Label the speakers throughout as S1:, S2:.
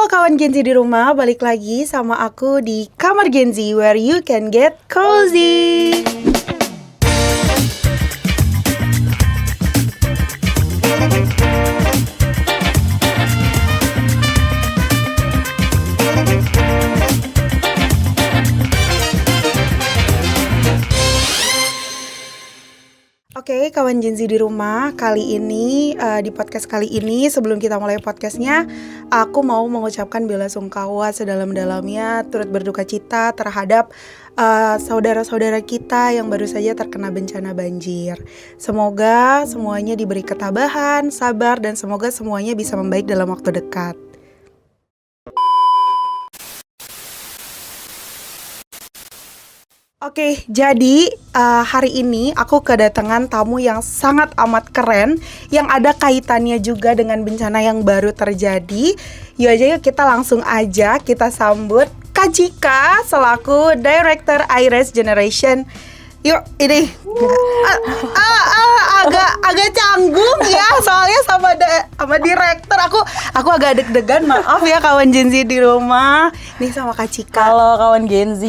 S1: Halo kawan Gen Z di rumah, balik lagi sama aku di Kamar Gen Z where you can get cozy. Oke, kawan Gen Z di rumah, kali ini di podcast kali ini sebelum kita mulai podcastnya, aku mau mengucapkan bela sungkawa sedalam-dalamnya, turut berduka cita terhadap saudara-saudara kita yang baru saja terkena bencana banjir. Semoga semuanya diberi ketabahan, sabar, dan semoga semuanya bisa membaik dalam waktu dekat. Oke, jadi hari ini aku kedatangan tamu yang sangat amat keren yang ada kaitannya juga dengan bencana yang baru terjadi. Yuk kita langsung aja kita sambut Kak Cika selaku Director Iris Generation. Yuk, ini agak canggung ya, soalnya sama direktur aku agak deg-degan, maaf ya kawan Gen Z di rumah. Nih sama Kak Cika.
S2: Halo kawan Gen Z,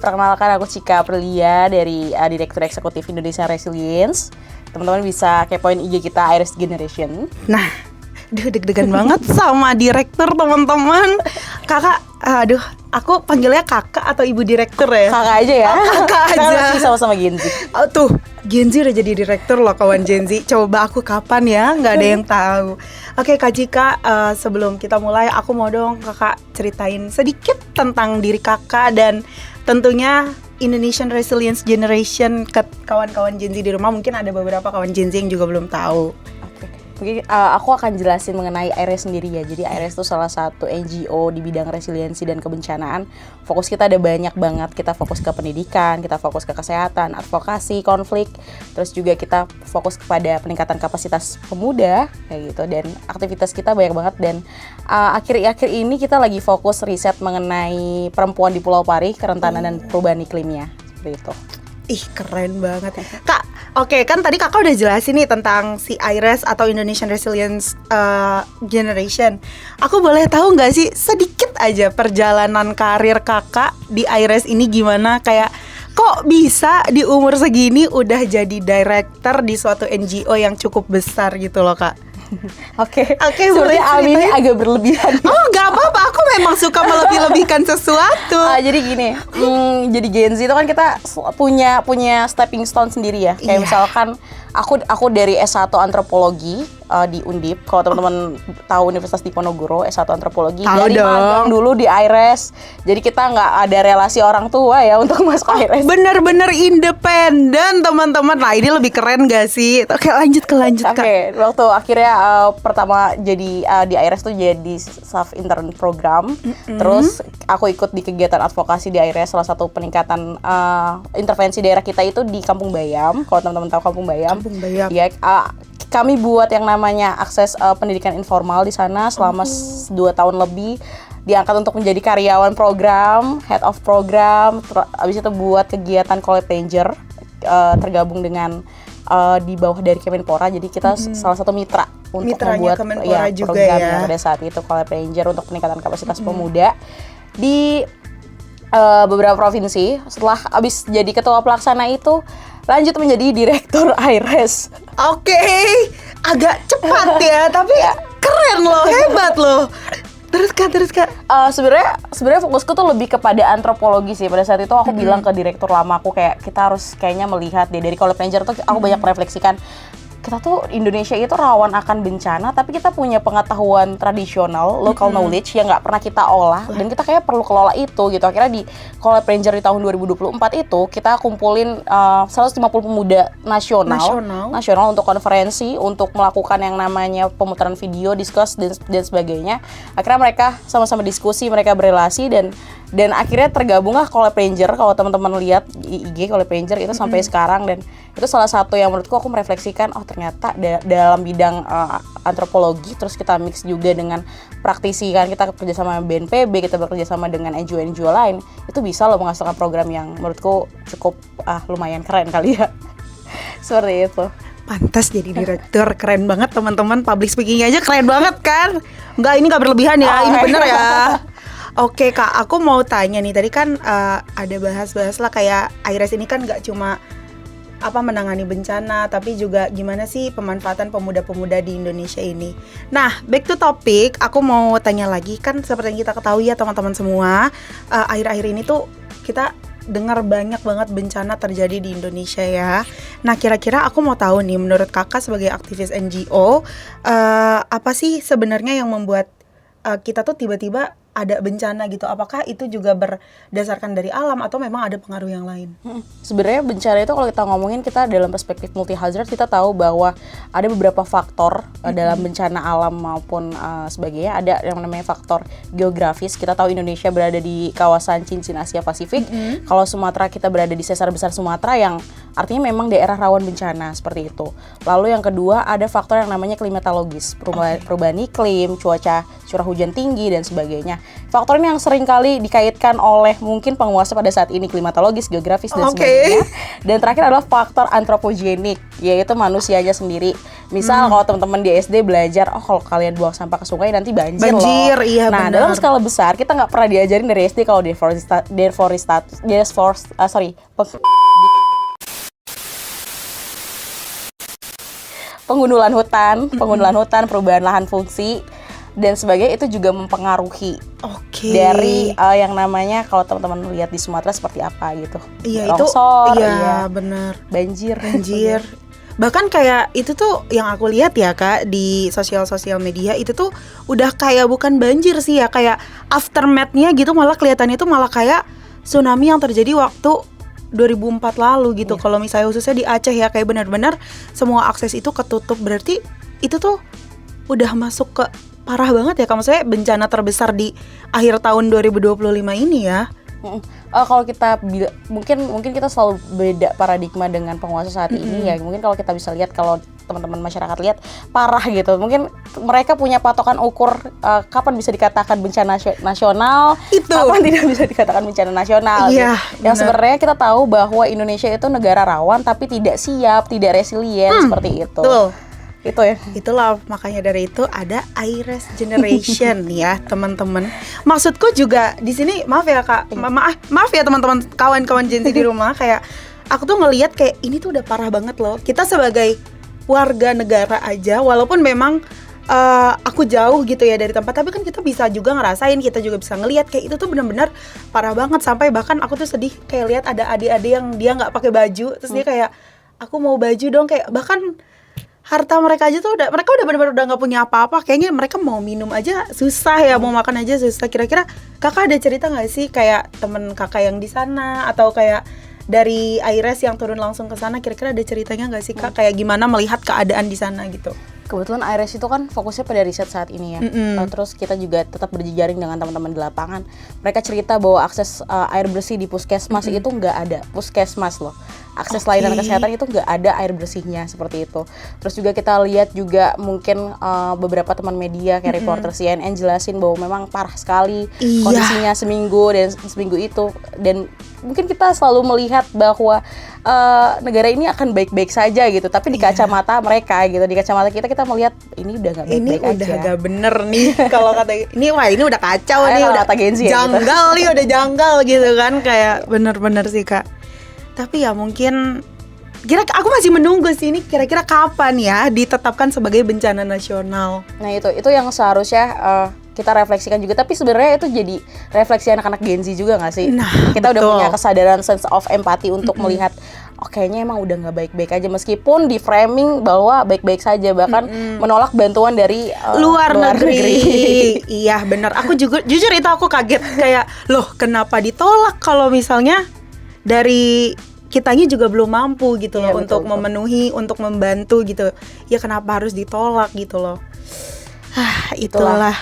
S2: perkenalkan aku Cika Aprilia dari Direktur Eksekutif Indonesia Resilience. Teman-teman bisa kepoin IG kita Iris Generation.
S1: Nah, deg-degan banget sama direktur teman-teman. Kakak, aku panggilnya kakak atau ibu direktur ya?
S2: Kakak aja ya.
S1: Kakak aja.
S2: Kita masih sama-sama Gen Z.
S1: Tuh, Gen Z udah jadi direktur loh kawan Gen Z. Coba aku kapan ya? Nggak ada yang tahu. Oke Kak Cika, sebelum kita mulai aku mau dong kakak ceritain sedikit tentang diri kakak dan tentunya Indonesian Resilience Generation ke kawan-kawan Gen Z di rumah. Mungkin ada beberapa kawan Gen Z yang juga belum tahu.
S2: Mungkin aku akan jelasin mengenai IRES sendiri ya. Jadi IRES itu salah satu NGO di bidang resiliensi dan kebencanaan. Fokus kita ada banyak banget. Kita fokus ke pendidikan, kita fokus ke kesehatan, advokasi, konflik. Terus juga kita fokus kepada peningkatan kapasitas pemuda kayak gitu. Dan aktivitas kita banyak banget. Dan akhir-akhir ini kita lagi fokus riset mengenai perempuan di Pulau Pari, kerentanan dan perubahan iklimnya. Seperti itu.
S1: Ih, keren banget. Kak, oke, kan tadi kakak udah jelasin nih tentang si IRES atau Indonesian Resilience Generation. Aku boleh tahu nggak sih sedikit aja perjalanan karir kakak di IRES ini gimana? Kayak kok bisa di umur segini udah jadi director di suatu NGO yang cukup besar gitu loh kak?
S2: Oke,
S1: seperti
S2: ini agak berlebihan.
S1: Oh, nggak apa-apa, aku memang suka melebih-lebihkan sesuatu.
S2: Jadi gini, jadi Gen Z itu kan kita punya stepping stone sendiri ya. Kayak misalkan aku dari S1 antropologi di Undip. Kalau teman-teman tahu Universitas Diponegoro, S1 antropologi.
S1: Tahu
S2: dari magang dulu di IRES. Jadi kita nggak ada relasi orang tua ya untuk masuk IRES.
S1: Bener-bener independen teman-teman. Nah, ini lebih keren gak sih? Oke, lanjut Kak.
S2: Oke, waktu akhirnya pertama jadi di IRES tuh jadi staff intern program. Terus aku ikut di kegiatan advokasi di IRES. Salah satu peningkatan intervensi daerah kita itu di Kampung Bayam. Kalau teman-teman tahu Kampung Bayam. Ya, kami buat yang namanya akses pendidikan informal di sana selama 2 tahun lebih. Diangkat untuk menjadi karyawan program, head of program. Abis itu buat kegiatan Collab Ranger, tergabung dengan di bawah dari Kemenpora. Jadi kita salah satu mitra untuk membuat program pada saat itu Collab Ranger untuk peningkatan kapasitas pemuda di beberapa provinsi. Setelah abis jadi ketua pelaksana itu lanjut menjadi direktur IRES.
S1: Oke, agak cepat ya, tapi keren loh, hebat loh. Terus kak.
S2: Sebenarnya fokusku tuh lebih kepada antropologi sih. Pada saat itu aku bilang ke direktur lama aku kayak kita harus kayaknya melihat deh dari Collab Ranger tuh aku banyak merefleksikan. Kita tuh Indonesia itu rawan akan bencana, tapi kita punya pengetahuan tradisional, local knowledge yang nggak pernah kita olah, dan kita kayak perlu kelola itu gitu. Akhirnya di Collab Ranger di tahun 2024 itu kita kumpulin 150 pemuda nasional untuk konferensi, untuk melakukan yang namanya pemutaran video, discuss dan sebagainya. Akhirnya mereka sama-sama diskusi, mereka berelasi dan akhirnya tergabunglah Collab Ranger. Kalau teman-teman lihat di IG Collab Ranger itu sampai sekarang, dan itu salah satu yang menurutku aku merefleksikan, ternyata dalam bidang antropologi terus kita mix juga dengan praktisi kan, kita bekerja sama BNPB, kita bekerja sama dengan NGO lain, itu bisa loh menghasilkan program yang menurutku cukup lumayan keren kali ya. Seperti itu.
S1: Pantas jadi direktur, keren banget teman-teman. Public speaking aja keren banget kan? Enggak, ini nggak berlebihan ya, ini bener ya. Oke Kak, aku mau tanya nih, tadi kan ada bahas-bahas lah kayak IRES ini kan nggak cuma menangani bencana, tapi juga gimana sih pemanfaatan pemuda-pemuda di Indonesia ini. Nah, back to topic, aku mau tanya lagi, kan seperti yang kita ketahui ya teman-teman semua, akhir-akhir ini tuh kita dengar banyak banget bencana terjadi di Indonesia ya. Nah, kira-kira aku mau tahu nih, menurut kakak sebagai aktivis NGO, apa sih sebenarnya yang membuat kita tuh tiba-tiba ada bencana gitu? Apakah itu juga berdasarkan dari alam atau memang ada pengaruh yang lain?
S2: Sebenarnya bencana itu kalau kita ngomongin, kita dalam perspektif multi hazard kita tahu bahwa ada beberapa faktor dalam bencana alam maupun sebagainya. Ada yang namanya faktor geografis. Kita tahu Indonesia berada di kawasan cincin Asia Pasifik. Kalau Sumatera, kita berada di sesar besar Sumatera yang artinya memang daerah rawan bencana seperti itu. Lalu yang kedua ada faktor yang namanya klimatologis, perubahan iklim, cuaca, curah hujan tinggi dan sebagainya. Faktor ini yang sering kali dikaitkan oleh mungkin penguasa pada saat ini, klimatologis, geografis dan sebagainya. Dan terakhir adalah faktor antropogenik, yaitu manusianya sendiri. Misal kalau teman-teman di SD belajar, kalau kalian buang sampah ke sungai nanti banjir loh.
S1: Iya,
S2: nah,
S1: benar.
S2: dalam skala besar kita nggak pernah diajarin dari SD kalau pengundulan hutan, perubahan lahan fungsi dan sebagainya, itu juga mempengaruhi dari yang namanya, kalau teman-teman lihat di Sumatera seperti apa gitu.
S1: Iya,
S2: longsor,
S1: itu benar.
S2: Banjir.
S1: Bahkan kayak itu tuh yang aku lihat ya Kak di sosial media, itu tuh udah kayak bukan banjir sih ya, kayak aftermath-nya gitu, malah kelihatannya tuh malah kayak tsunami yang terjadi waktu 2004 lalu gitu. Kalau misalnya khususnya di Aceh ya, kayak benar-benar semua akses itu ketutup. Berarti itu tuh udah masuk ke parah banget ya Kak, maksudnya bencana terbesar di akhir tahun 2025 ini ya.
S2: Kalau kita mungkin kita selalu beda paradigma dengan penguasa saat ini ya. Mungkin kalau kita bisa lihat, kalau teman-teman masyarakat lihat parah gitu, mungkin mereka punya patokan ukur kapan bisa dikatakan bencana nasional, kapan tidak bisa dikatakan bencana nasional. Yang sebenarnya kita tahu bahwa Indonesia itu negara rawan tapi tidak siap, tidak resilient seperti itu. Itu ya.
S1: Itulah makanya dari itu ada IRES Generation ya teman-teman. Maksudku juga di sini, maaf ya Kak, maaf ya teman-teman, kawan-kawan Gen Z di rumah, kayak aku tuh ngelihat kayak ini tuh udah parah banget loh. Kita sebagai warga negara aja, walaupun memang aku jauh gitu ya dari tempat, tapi kan kita bisa juga ngerasain, kita juga bisa ngelihat kayak itu tuh benar-benar parah banget. Sampai bahkan aku tuh sedih kayak lihat ada adik-adik yang dia nggak pakai baju, terus dia kayak, aku mau baju dong, kayak bahkan harta mereka aja tuh mereka udah benar-benar udah nggak punya apa-apa. Kayaknya mereka mau minum aja susah ya, mau makan aja susah. Kira-kira kakak ada cerita nggak sih kayak temen kakak yang di sana, atau kayak dari IRES yang turun langsung ke sana, kira-kira ada ceritanya nggak sih Kak, kayak gimana melihat keadaan di sana gitu?
S2: Kebetulan IRES itu kan fokusnya pada riset saat ini ya. Terus kita juga tetap berjejaring dengan teman-teman di lapangan. Mereka cerita bahwa akses air bersih di puskesmas itu nggak ada. Puskesmas loh. Akses layanan kesehatan itu nggak ada air bersihnya, seperti itu. Terus juga kita lihat juga mungkin beberapa teman media kayak reporter CNN jelasin bahwa memang parah sekali kondisinya seminggu itu. Dan mungkin kita selalu melihat bahwa negara ini akan baik-baik saja gitu, tapi di kacamata mereka gitu, di kacamata kita melihat ini udah nggak baik-baik aja.
S1: Ini udah nggak bener nih kalau kata ini, ini udah kacau nih, udah janggal nih, udah janggal gitu kan, kayak bener-bener sih Kak. Tapi ya mungkin aku masih menunggu sih, ini kira-kira kapan ya ditetapkan sebagai bencana nasional.
S2: Nah itu yang seharusnya kita refleksikan juga, tapi sebenarnya itu jadi refleksi anak-anak Gen Z juga nggak sih? Kita udah punya kesadaran, sense of empathy untuk melihat, kayaknya emang udah nggak baik-baik aja, meskipun di framing bahwa baik-baik saja, bahkan menolak bantuan dari
S1: luar negeri. Iya benar, aku juga jujur itu aku kaget, kayak loh kenapa ditolak kalau misalnya dari kitanya juga belum mampu gitu loh, untuk memenuhi, untuk membantu gitu. Ya kenapa harus ditolak gitu loh. Itulah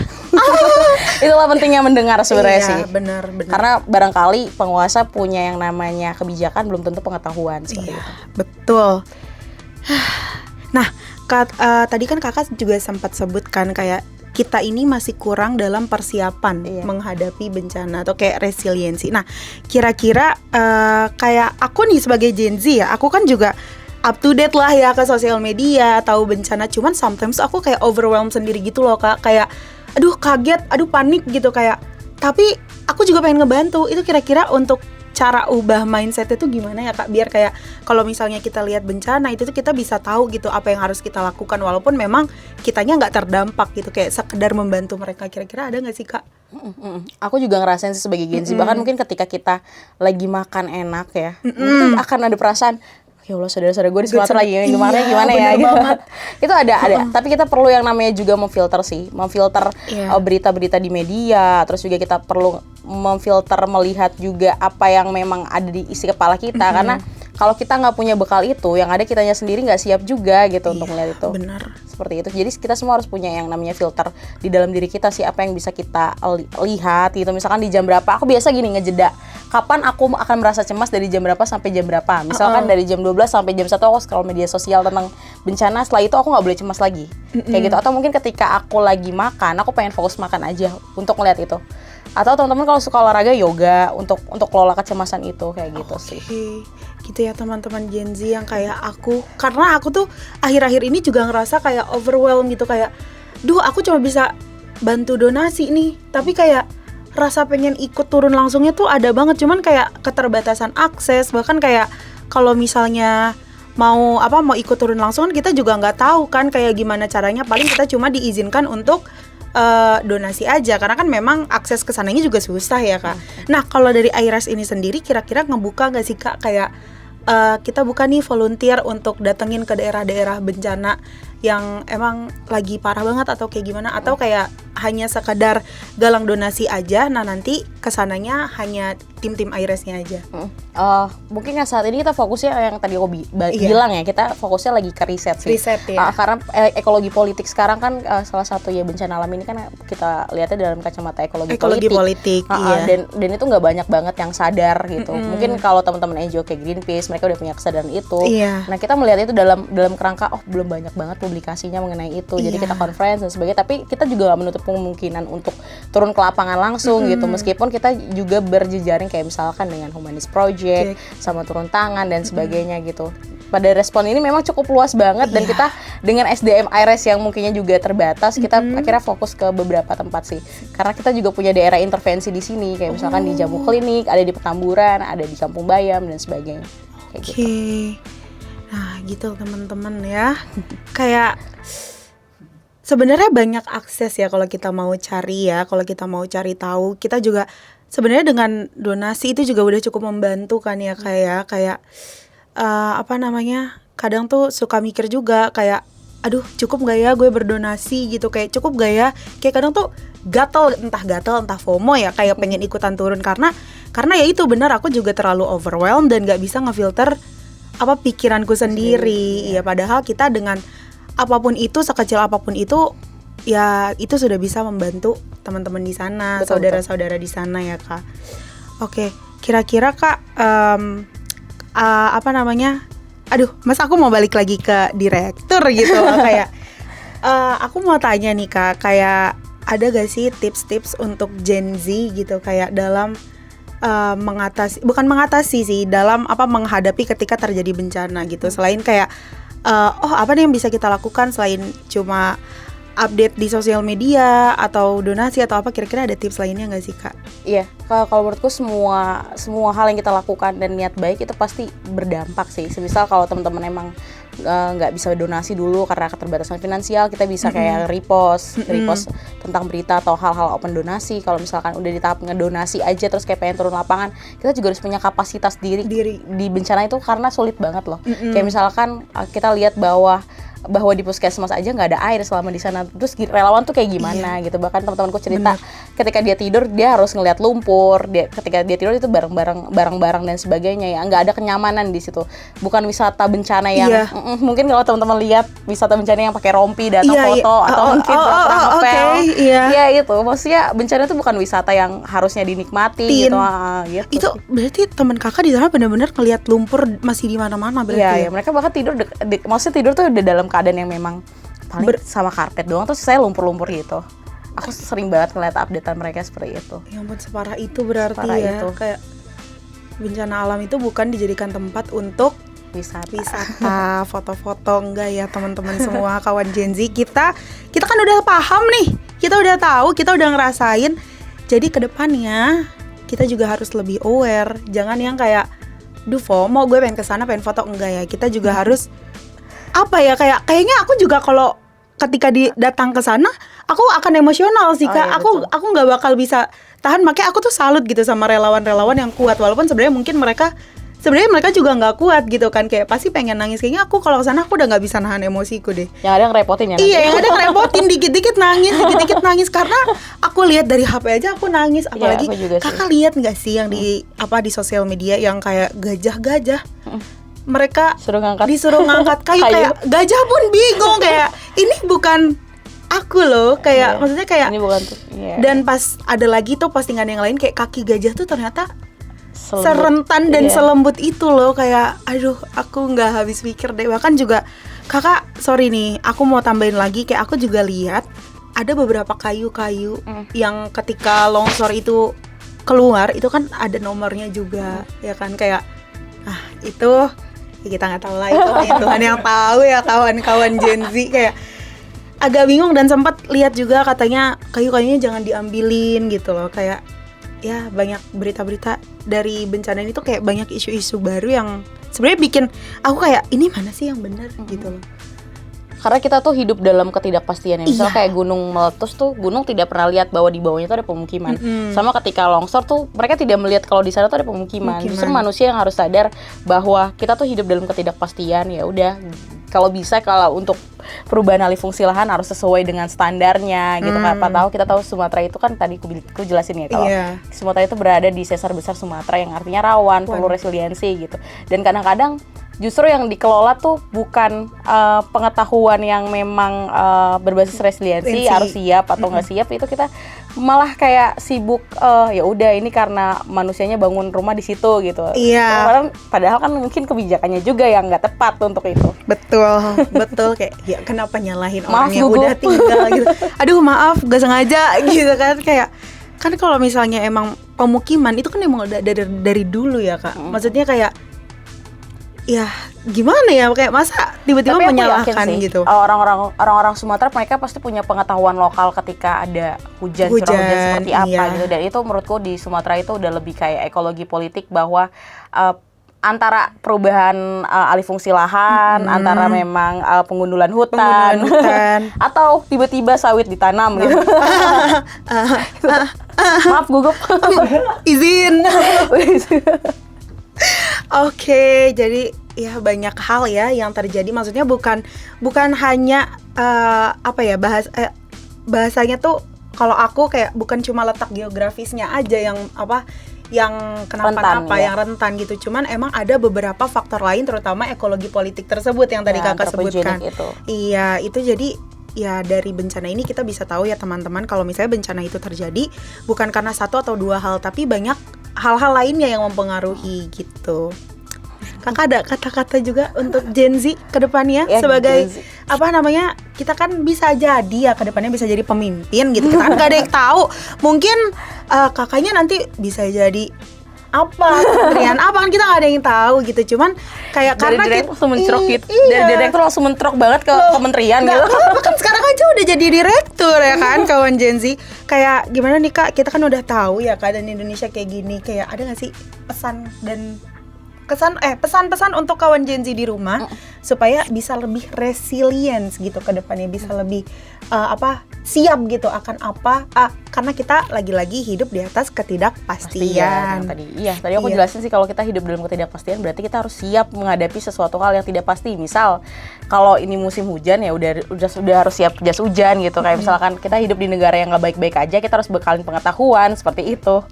S2: pentingnya mendengar sebenarnya sih.
S1: Benar.
S2: Karena barangkali penguasa punya yang namanya kebijakan, belum tentu pengetahuan seperti itu.
S1: Betul. Nah, tadi kan kakak juga sempat sebutkan kayak kita ini masih kurang dalam persiapan menghadapi bencana atau kayak resiliensi. Nah, kira-kira kayak aku nih sebagai Gen Z ya, aku kan juga up to date lah ya ke sosial media, tahu bencana. Cuman sometimes aku kayak overwhelmed sendiri gitu loh Kak. Kayak aduh kaget, aduh panik gitu kayak. Tapi aku juga pengen ngebantu. Itu kira-kira untuk cara ubah mindset itu gimana ya Kak? Biar kayak kalau misalnya kita lihat bencana itu tuh kita bisa tahu gitu apa yang harus kita lakukan walaupun memang kitanya nggak terdampak gitu, kayak sekedar membantu mereka. Kira-kira ada nggak sih Kak?
S2: Aku juga ngerasain sih sebagai Gen Z. Bahkan mungkin ketika kita lagi makan enak ya, itu akan ada perasaan ya Allah saudara-saudara gue di Sumatera lagi gimana ya gitu. Itu ada. Tapi kita perlu yang namanya juga memfilter sih, memfilter berita-berita di media. Terus juga kita perlu memfilter melihat juga apa yang memang ada di isi kepala kita. Karena kalau kita nggak punya bekal itu, yang ada kitanya sendiri nggak siap juga gitu untuk melihat itu.
S1: Benar.
S2: Seperti itu. Jadi kita semua harus punya yang namanya filter di dalam diri kita sih, apa yang bisa kita lihat gitu. Misalkan di jam berapa, aku biasa gini ngejeda. Kapan aku akan merasa cemas dari jam berapa sampai jam berapa. Misalkan dari jam 12 sampai jam 1 aku scroll media sosial tentang bencana, setelah itu aku nggak boleh cemas lagi. Kayak gitu. Atau mungkin ketika aku lagi makan, aku pengen fokus makan aja untuk ngeliat itu. Atau teman-teman kalau suka olahraga, yoga untuk kelola kecemasan itu kayak gitu sih.
S1: Gitu ya teman-teman Gen Z yang kayak aku. Karena aku tuh akhir-akhir ini juga ngerasa kayak overwhelmed gitu, kayak duh aku cuma bisa bantu donasi nih, tapi kayak rasa pengen ikut turun langsungnya tuh ada banget, cuman kayak keterbatasan akses. Bahkan kayak kalau misalnya mau ikut turun langsung kan kita juga nggak tahu kan kayak gimana caranya. Paling kita cuma diizinkan untuk donasi aja, karena kan memang akses kesananya juga susah ya Kak. Nah kalau dari IRAS ini sendiri kira-kira ngebuka nggak sih Kak kayak kita buka nih volunteer untuk datengin ke daerah-daerah bencana yang emang lagi parah banget atau kayak gimana, atau kayak hanya sekadar galang donasi aja, nah nanti kesananya hanya tim-tim IRAS-nya aja.
S2: Mungkin saat ini kita fokusnya yang tadi aku bilang ya, kita fokusnya lagi ke riset sih.
S1: Riset ya.
S2: Karena ekologi politik sekarang kan salah satu ya bencana alam ini kan kita lihatnya dalam kacamata ekologi politik.
S1: Iya.
S2: Dan itu nggak banyak banget yang sadar gitu. Mungkin kalau teman-teman NGO kayak Greenpeace mereka udah punya kesadaran itu.
S1: Iya.
S2: Nah kita melihat itu dalam kerangka belum banyak banget publikasinya mengenai itu. Jadi kita conference dan sebagainya. Tapi kita juga nggak menutup kemungkinan untuk turun ke lapangan langsung gitu. Meskipun kita juga berjejaring kayak misalkan dengan Humanis Project sama turun tangan dan sebagainya gitu. Pada respon ini memang cukup luas banget dan kita dengan SDM IRAS yang mungkinnya juga terbatas, kita akhirnya fokus ke beberapa tempat sih. Karena kita juga punya daerah intervensi di sini kayak misalkan di Jambu Klinik, ada di Petamburan, ada di Kampung Bayam dan sebagainya. Kayak gitu.
S1: Nah, gitu teman-teman ya. Kayak sebenarnya banyak akses ya kalau kita mau cari ya, kalau kita mau cari tahu. Kita juga sebenarnya dengan donasi itu juga udah cukup membantu kan ya kayak kadang tuh suka mikir juga kayak aduh cukup gak ya gue berdonasi gitu, kayak cukup gak ya, kayak kadang tuh gatel entah FOMO ya, kayak pengen ikutan turun karena ya itu benar, aku juga terlalu overwhelmed dan gak bisa ngefilter pikiranku sendiri. Ya padahal kita dengan apapun itu, sekecil apapun itu, ya itu sudah bisa membantu teman-teman di sana, saudara-saudara di sana ya Kak. Oke, kira-kira Kak Mas aku mau balik lagi ke direktur gitu kayak aku mau tanya nih Kak, kayak ada gak sih tips-tips untuk Gen Z gitu kayak dalam dalam menghadapi ketika terjadi bencana gitu, selain kayak apa nih yang bisa kita lakukan selain cuma update di sosial media atau donasi atau apa, kira-kira ada tips lainnya nggak sih Kak?
S2: Iya, kalau menurutku semua hal yang kita lakukan dan niat baik itu pasti berdampak sih. Semisal kalau teman-teman emang nggak bisa donasi dulu karena keterbatasan finansial, kita bisa kayak repost tentang berita atau hal-hal open donasi. Kalau misalkan udah di tahap ngedonasi aja terus kayak pengen turun lapangan, kita juga harus punya kapasitas diri di bencana itu karena sulit banget loh. Kayak misalkan kita lihat bahwa di puskesmas aja nggak ada air selama di sana, terus relawan tuh kayak gimana gitu. Bahkan teman-temanku cerita ketika dia tidur dia harus ngeliat lumpur, ketika dia tidur itu barang-barang dan sebagainya ya, nggak ada kenyamanan di situ. Bukan wisata bencana yang mungkin kalau teman-teman lihat wisata bencana yang pakai rompi datang foto atau mungkin pura-pura ngepel. Iya itu maksudnya bencana itu bukan wisata yang harusnya dinikmati gitu.
S1: Itu berarti teman Kakak di sana benar-benar ngeliat lumpur masih di mana-mana berarti.
S2: Iya, mereka bahkan tidur maksudnya tidur tuh udah dalam keadaan yang memang paling sama karpet doang, terus saya lumpur-lumpur gitu. Aku sering banget ngeliat updatean mereka seperti itu.
S1: Ya ampun, separah itu berarti itu. Kayak bencana alam itu bukan dijadikan tempat untuk wisata, foto-foto. Enggak ya teman-teman semua, kawan Gen Z, kita kan udah paham nih, kita udah tahu, kita udah ngerasain. Jadi kedepannya kita juga harus lebih aware, jangan yang kayak duh FOMO, gue pengen kesana pengen foto. Enggak ya, kita juga harus apa ya, kayaknya aku juga kalau ketika datang ke sana aku akan emosional sih Kak.
S2: Iya,
S1: aku nggak bakal bisa tahan, makanya aku tuh salut gitu sama relawan-relawan yang kuat, walaupun sebenarnya mungkin mereka juga nggak kuat gitu kan, kayak pasti pengen nangis. Kayaknya aku kalau kesana aku udah nggak bisa nahan emosiku deh.
S2: Yang ada ngerepotin ya.
S1: Iya, yang ada ngerepotin, dikit-dikit nangis karena aku lihat dari HP aja aku nangis. Apalagi Kakak lihat nggak sih yang di sosial media yang kayak gajah-gajah, mereka disuruh ngangkat kayu. Kayak gajah pun bingung kayak ini bukan aku loh, kayak maksudnya kayak
S2: ini bukan tuh.
S1: Dan pas ada lagi tuh postingan yang lain kayak kaki gajah tuh ternyata serentan dan selembut itu loh, kayak aduh aku nggak habis pikir deh. Bahkan juga Kakak, sorry nih, aku mau tambahin lagi, kayak aku juga lihat ada beberapa kayu-kayu yang ketika longsor itu keluar itu kan ada nomornya juga, ya kan, kayak itu ya kita nggak tahu lah, itu hanya Tuhan yang tahu ya kawan-kawan Gen Z. Kayak agak bingung, dan sempat lihat juga katanya kayu-kayunya jangan diambilin gitu loh. Kayak ya banyak berita-berita dari bencana ini tuh, kayak banyak isu-isu baru yang sebenarnya bikin aku kayak ini mana sih yang benar gitu loh.
S2: Karena kita tuh hidup dalam ketidakpastian ya. Misalnya kayak gunung meletus tuh, gunung tidak pernah lihat bahwa di bawahnya tuh ada pemukiman. Sama ketika longsor tuh mereka tidak melihat kalau di sana tuh ada pemukiman. Justru manusia yang harus sadar bahwa kita tuh hidup dalam ketidakpastian. Ya udah, kalau bisa, kalau untuk perubahan alih fungsi lahan harus sesuai dengan standarnya gitu kan. Kita tahu Sumatera itu kan tadi aku jelasin ya, kalau Sumatera itu berada di sesar besar Sumatera yang artinya rawan, perlu resiliensi gitu. Dan kadang-kadang justru yang dikelola tuh bukan pengetahuan yang memang berbasis resiliensi, harus siap atau nggak siap. Itu kita malah kayak sibuk, ya udah ini karena manusianya bangun rumah di situ gitu. Padahal kan mungkin kebijakannya juga yang nggak tepat untuk itu.
S1: Betul kayak ya kenapa nyalahin orang yang udah tinggal gitu. Aduh maaf gak sengaja gitu kan. Kayak kan kalau misalnya emang pemukiman itu kan emang udah dari dulu ya Kak. Maksudnya kayak ya gimana ya, kayak masa tiba-tiba menyalahkan gitu.
S2: Orang-orang Sumatera mereka pasti punya pengetahuan lokal ketika ada curah hujan seperti apa gitu. Dan itu menurutku di Sumatera itu udah lebih kayak ekologi politik, bahwa antara perubahan alih fungsi lahan, antara memang pengundulan hutan. Atau tiba-tiba sawit ditanam gitu. Maaf gugup.
S1: Izin. Oke, jadi ya banyak hal ya yang terjadi. Maksudnya bukan hanya bahasanya tuh, kalau aku kayak bukan cuma letak geografisnya aja yang kenapa-napa, yang rentan gitu. Cuman emang ada beberapa faktor lain, terutama ekologi politik tersebut yang tadi Kakak sebutkan. Iya, itu jadi ya dari bencana ini kita bisa tahu ya teman-teman, kalau misalnya bencana itu terjadi bukan karena satu atau dua hal, tapi banyak hal-hal lainnya yang mempengaruhi gitu. Kakak ada kata-kata juga untuk Gen Z ke depannya sebagai kita kan bisa jadi ya ke depannya bisa jadi pemimpin gitu. Kita kan gak ada yang tahu. Mungkin kakaknya nanti bisa jadi kementerian apa, kan kita gak ada yang tahu gitu. Cuman kayak
S2: dari
S1: karena
S2: direktur langsung mencerok gitu. Dari direktur langsung mencerok banget ke kementerian gitu.
S1: Kan sekarang aja udah jadi direktur ya kan kawan Gen Z. Kayak gimana nih Kak, kita kan udah tahu ya keadaan Indonesia kayak gini. Kayak ada gak sih pesan-pesan untuk kawan Gen Z di rumah supaya bisa lebih resilience gitu ke depannya, bisa lebih siap gitu akan karena kita lagi-lagi hidup di atas ketidakpastian.
S2: Tadi aku jelasin sih, kalau kita hidup dalam ketidakpastian berarti kita harus siap menghadapi sesuatu hal yang tidak pasti. Misal kalau ini musim hujan ya udah harus siap jas hujan gitu. Kayak misalkan kita hidup di negara yang nggak baik-baik aja, kita harus bekalin pengetahuan seperti itu.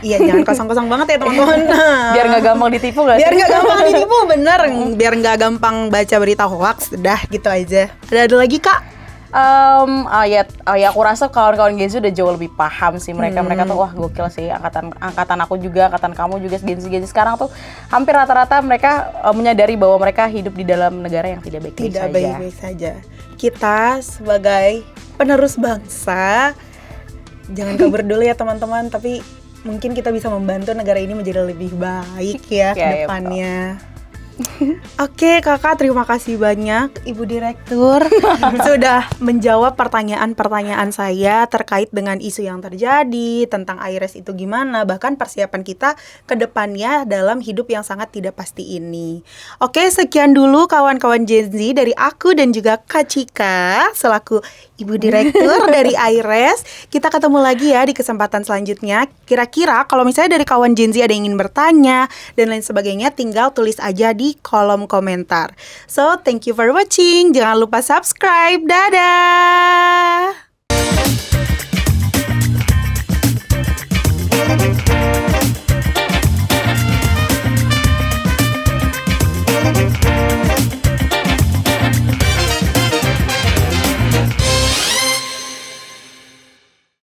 S1: Iya, jangan kosong-kosong banget ya teman-teman.
S2: Biar nggak gampang ditipu nggak sih?
S1: Biar nggak gampang ditipu, bener. Biar nggak gampang baca berita hoax, udah gitu aja. Ada lagi Kak?
S2: Aku rasa kawan-kawan Gen Z udah jauh lebih paham sih. Mereka tuh wah gokil sih, angkatan aku juga, angkatan kamu juga. Gen Z sekarang tuh hampir rata-rata mereka menyadari bahwa mereka hidup di dalam negara yang tidak baik-baik
S1: saja. Kita sebagai penerus bangsa jangan kabur dulu ya teman-teman, tapi mungkin kita bisa membantu negara ini menjadi lebih baik ya ke depannya. Oke kakak, terima kasih banyak Ibu Direktur sudah menjawab pertanyaan-pertanyaan saya terkait dengan isu yang terjadi tentang AIRES itu gimana, bahkan persiapan kita ke depannya dalam hidup yang sangat tidak pasti ini. Oke, sekian dulu kawan-kawan Gen Z dari aku dan juga Kak Cika selaku Ibu Direktur dari AIRES. Kita ketemu lagi ya di kesempatan selanjutnya. Kira-kira kalau misalnya dari kawan Gen Z ada yang ingin bertanya dan lain sebagainya, tinggal tulis aja di kolom komentar. So, thank you for watching. Jangan lupa subscribe. Dadah!